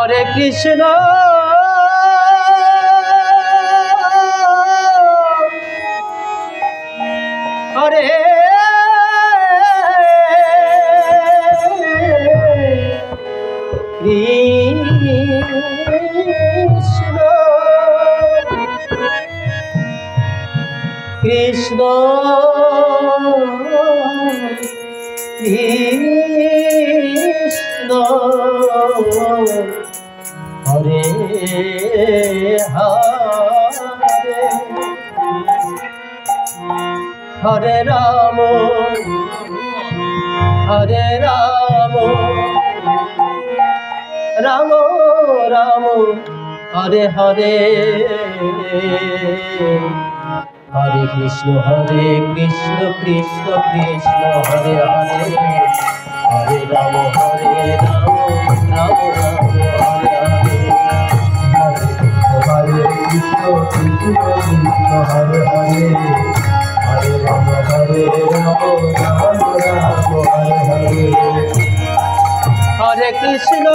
Hare Krishna, Hare Krishna, Krishna, Hare Hare, Hare Rama, Hare Rama, Rama Rama, Hare Hare, Hare Krishna, Krishna Krishna, Hare Hare, Hare Rama, Hare Rama, Rama Rama, Hare Hare, Hare Krishna, Krishna Krishna, Hare Hare, Hare Rama, Hare Rama, Rama Rama, Hare Hare, Hare Krishna,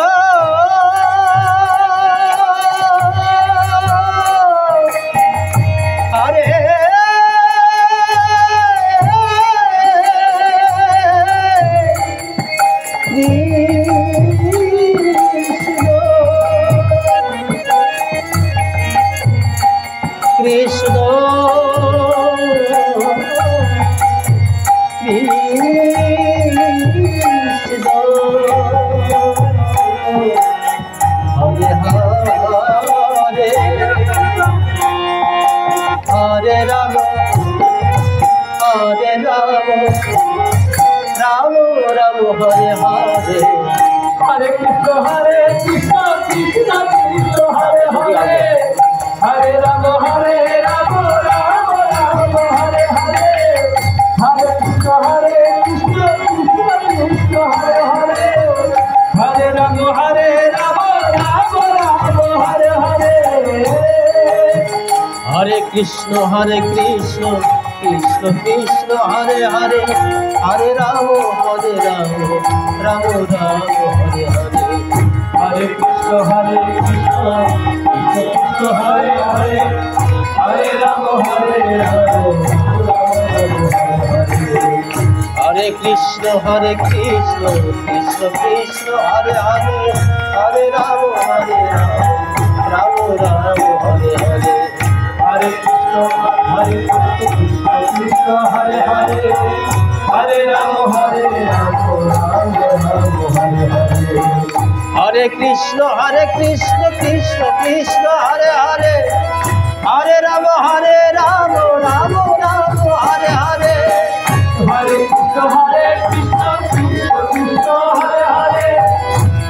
Hare Krishna, Hare Rama, Hare Rama, Rama Rama, Hare Hare, Hare Krishna, Krishna Krishna, Hare Hare, Hare Rama, Hare Rama, Rama Rama, Hare Hare, Hare Krishna, Krishna Krishna, Hare Hare, Hare Rama, Hare Rama, Rama Rama, Hare Hare, Hare Krishna, Krishna Krishna, Hare Hare, Hare Rama, Hare Rama, Rama Rama, Hare Hare, Hare Krishna, Krishna Krishna, Hare Hare, Hare Rama, Hare Rama, Hare Krishna, Krishna Krishna, Hare Hare, Hare Rama, Hare Rama, Rama Rama, Hare Hare, Hare Krishna, Krishna Krishna, Hare Hare, Hare Rama, Hare Rama, Rama Rama, Hare Hare, Hare Krishna, Krishna Krishna, Hare Hare,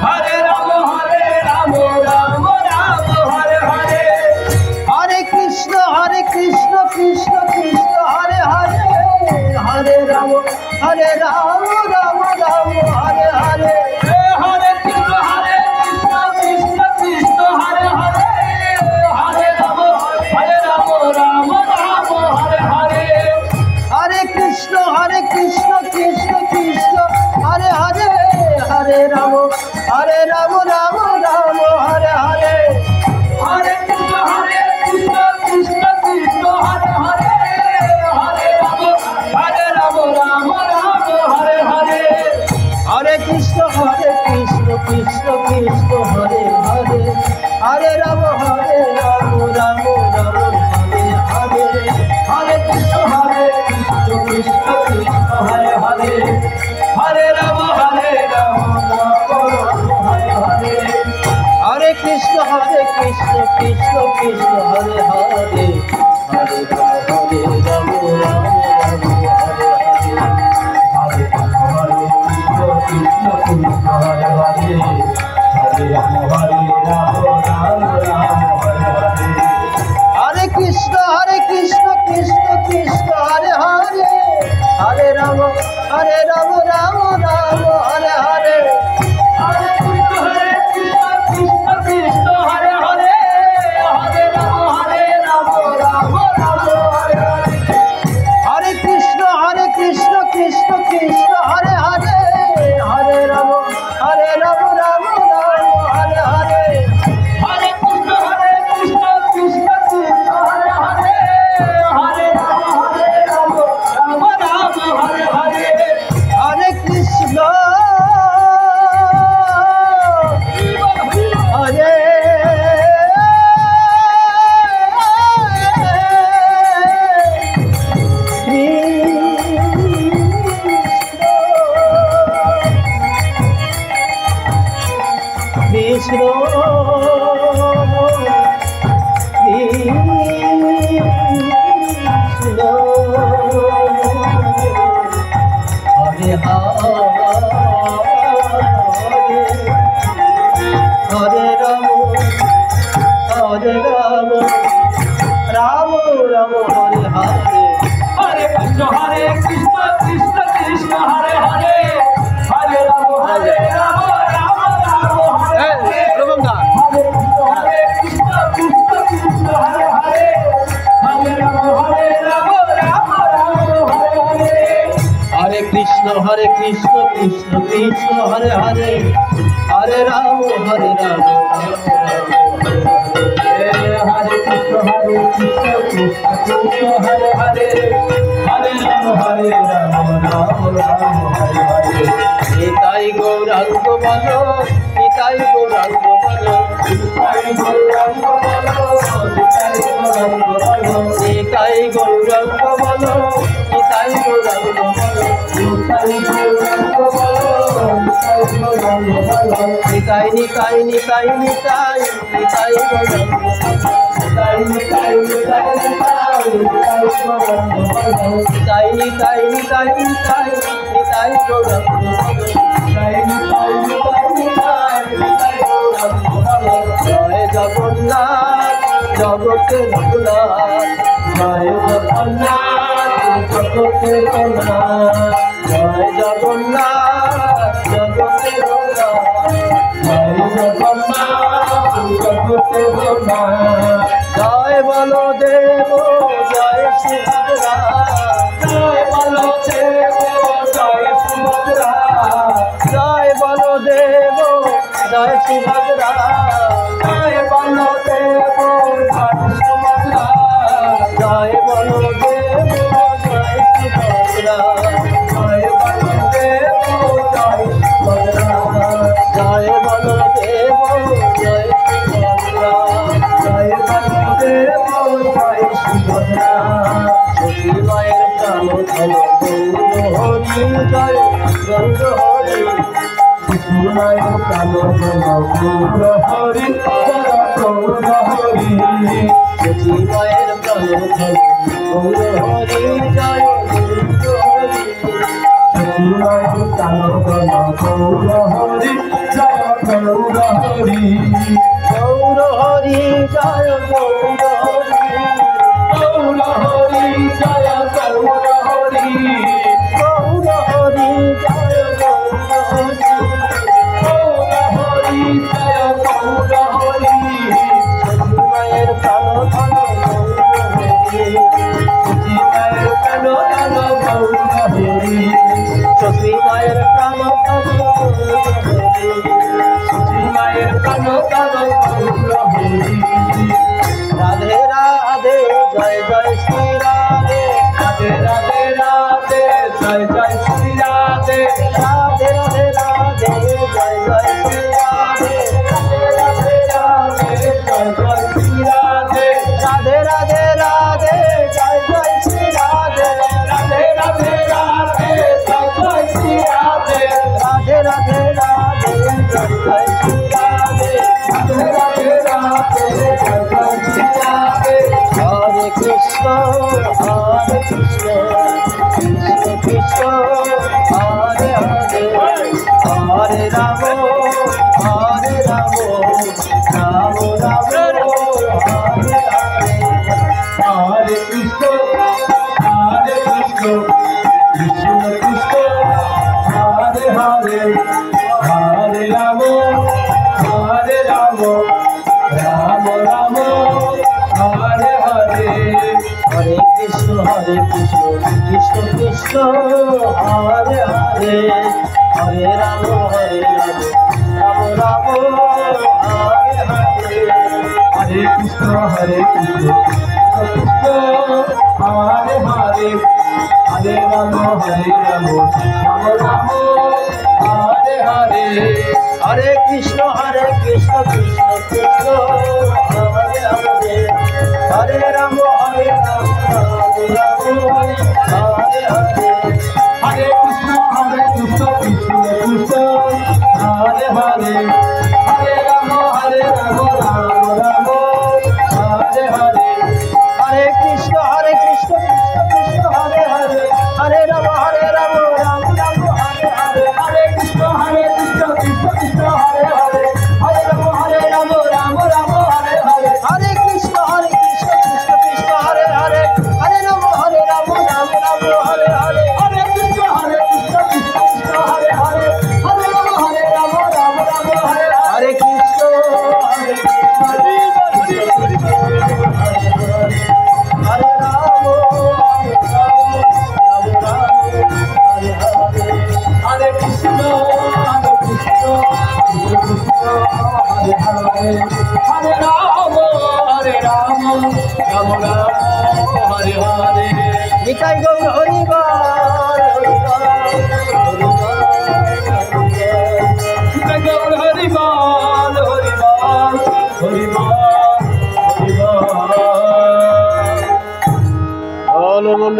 Hare Rama, Hare Rama, Rama Rama, Hare Hare, Hare Krishna, Krishna Krishna, Hare Hare, Hare Rama, Hare Rama, Rama Rama, Hare Hare, Hare Krishna, Krishna Krishna, Hare Hare, Hare Rama, Hare Rama, Rama Rama, Hare Hare, Hare Krishna, Krishna Krishna, Hare Hare, Hare Rama, Hare Rama, Rama Rama, Hare Hare, Hare Krishna, Krishna Krishna, Hare Hare, Hare Rama, Hare Rama, Rama Rama, Hare Hare, Hare Krishna, Krishna Krishna, Hare Hare, Hare Rama, Hare Rama, Rama Rama, Hare Krishna Hare Hare Hare Ram Ram Ram Hare Hare Hare Krishna Krishna Krishna Hare Hare Hare Ram Ram Ram Hare Hare Hare Krishna Krishna Krishna Hare Hare Hare Ram Ram Ram Hare Hare Hare Krishna Krishna Krishna Hare Hare Hare Ram Ram Ram Hare Hare Hare Krishna Krishna Krishna Hare Hare Hare Ram Ram Ram Hare Hare Hare Krishna Krishna Krishna Hare Hare Hare Ram Ram Hare Hare Hare Krishna হরে কৃষ্ণ কৃষ্ণ হরে হরে রাম রাম রাম হরে হরে হরে কৃষ্ণ কৃষ্ণ কৃষ্ণ হরে হরে হরে রাম রাম রাম হরে হরে হরে কৃষ্ণ কৃষ্ণ কৃষ্ণ হরে হরে হরে রাম রাম হরে হরে হরে কৃষ্ণ কৃষ্ণ কৃষ্ণ হরে হরে হরে রাম রাম রাম হরে কৃষ্ণ কৃষ্ণ কৃষ্ণ হরে হরে হরে রাম রাম রাম হরে হরে নিতাই গৌরাঙ্গ বলো নিতাই গৌরাঙ্গ বলো নিতাই গৌরাঙ্গ বলো নিতাই গৌরাঙ্গ বলো নিতাই গৌরাঙ্গ বলো নিতাই গৌরাঙ্গ বলো নিতাই গৌরাঙ্গ বলো নিতাই গৌরাঙ্গ বলো নিতাই নিতাই নিতাই নিতাই নিতাই গৌরাঙ্গ নিতাই নিতাই নিতাই নিতাই নিতাই গৌরাঙ্গ বলো নিতাই নিতাই নিতাই নিতাই নিতাই গৌরাঙ্গ নিতাই নিতাই নিতাই নিতাই নিতাই গৌরাঙ্গ বলো জয় জগন্নাথ জগতের রঘুনাথ জয় জগন্নাথ জগতের জগন্নাথ জয় জগন্নাথ জগতের রঘুনাথ জয় জগন্নাথ জগতের জগন্নাথ জয় বলদেব জয় সুভদ্রা জয় বলদেব জয় সুভদ্রা জয় বলদেব জয় সুভদ্রা জয় বলদেব জয় সুভদ্রা জয় বলদেব জয় সুভদ্রা জয় বলদেব জয় সুভদ্রা জয় বলদেব জয় সুভদ্রা জয় বলদেব জয় সুভদ্রা সখী মায়ের প্রাণ ধন গৌর হরি জয় গৌর হরি শিশুনায় প্রাণ জন গৌর হরি গৌর হরি সখী মায়ের প্রাণ ধন গৌর হরি জয় গৌর হরি শিশুনায় প্রাণ জন গৌর হরি জয় গৌর হরি গৌর হরি জয় গৌর হরি গৌর হরি জয় গৌর হরি গৌর হরি জয় গৌর হরি গৌর হরি জয় গৌর হরি সখী মায়ের প্রাণ ধন গৌর হরি শিশুনায় প্রাণ জন গৌর হরি সখী মায়ের প্রাণ ধন গৌর হরি শিশুনায় প্রাণ জন গৌর হরি রাধে রাধে হরে কৃষ্ণ কৃষ্ণ কৃষ্ণ হরে হরে হরে রাম হরে Ram Ram Ram Hare Hare Hare Krishna, Krishna Krishna, Hare Hare, Hare Rama, Hare Rama, Rama Rama, Hare Hare. Hare Krishna, Krishna Krishna, Hare Hare, Hare Rama, Rama Rama, Hare Hare. Hare Krishna, Krishna Krishna, Hare Hare, Hare Rama, Rama Rama, Hare Hare. Hare Krishna, Krishna Krishna, Hare Hare, Hare Rama, Rama Rama, Hare Hare. Hare Krishna, Krishna Krishna, Hare Hare, Hare Rama, Rama Rama, Hare Hare. Hare Krishna, Krishna Krishna, Hare Hare, Hare Rama, Rama Rama, Hare Hare. Hare Krishna, Krishna Krishna, Hare Hare, Hare Rama, Rama Rama, Hare Hare. Hare Krishna, Krishna Krishna, Hare Hare, Hare Rama, Rama Rama, Hare Hare. Hare Krishna, Krishna Krishna, Hare Hare, Hare Rama, Rama Rama, Hare Hare. Hare Krishna, Hare Rama, Hare Krishna, Krishna Krishna, Hare Hare, Hare Rama, Rama Rama, Hare Hare. Nitai Gour হরিবল Gaur Hari Bal, Hari Bal, Hari Bal, Hari Bal.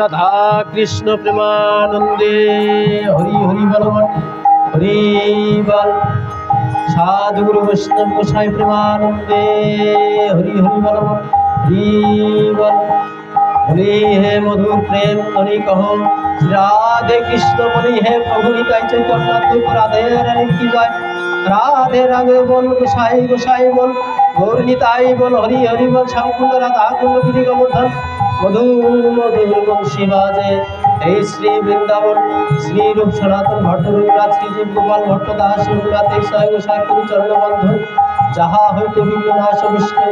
Radha Krishna প্রেমানন্দে হরি হরি বল হরি বল সাধু গুরু বৈষ্ণব গোসাই প্রেমানন্দে হরি হরি বল হরি বল হরি হে মধুর প্রেম হরি কহ রাধে কৃষ্ণ বলি হে প্রভু নিতাই চৈতন্য তুই রাধে রানী কি জয় রাধে রাধে বল গোসাই গোসাই বল গৌর নিতাই বল হরি হরি বল শ্যামকুণ্ড রাধা কুণ্ড গিরি গোবর্ধন মধুর মধুর বংশী বাজে এই শ্রী বৃন্দাবন শ্রী রূপ সনাতন ভট্ট রঘুনাথ শ্রীজীব গোপাল ভট্ট দাস রঘুনাথ এই সয় গোসাই গুরু চরণ বন্ধন যাহা হইতে বিঘ্ননাশ বিষ্ণু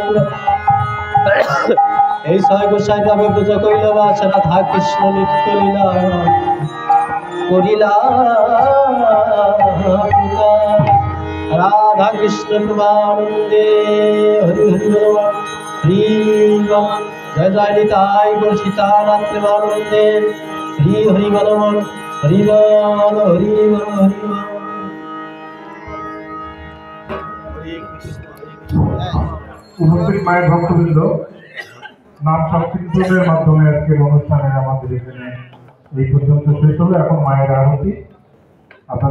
এই সয় গোসাই নামে পুজো করিল বাস রাধা কৃষ্ণ নিত্য লীলা করিলা রাধা কৃষ্ণ প্রেমানন্দে হরি হরি বল হরি বল জয় জয় নিতাই গো সীতানাথ প্রেমানন্দে হরি হরি বল হরি বল হরি বল হরি বল। উপস্থিত মায়ের ভক্তবৃন্দ, নাম সংকীর্তনের মাধ্যমে আজকের অনুষ্ঠানে আমাদের এখানে এই পর্যন্ত শেষ হলো। এখন মায়ের আরতি আপনাদের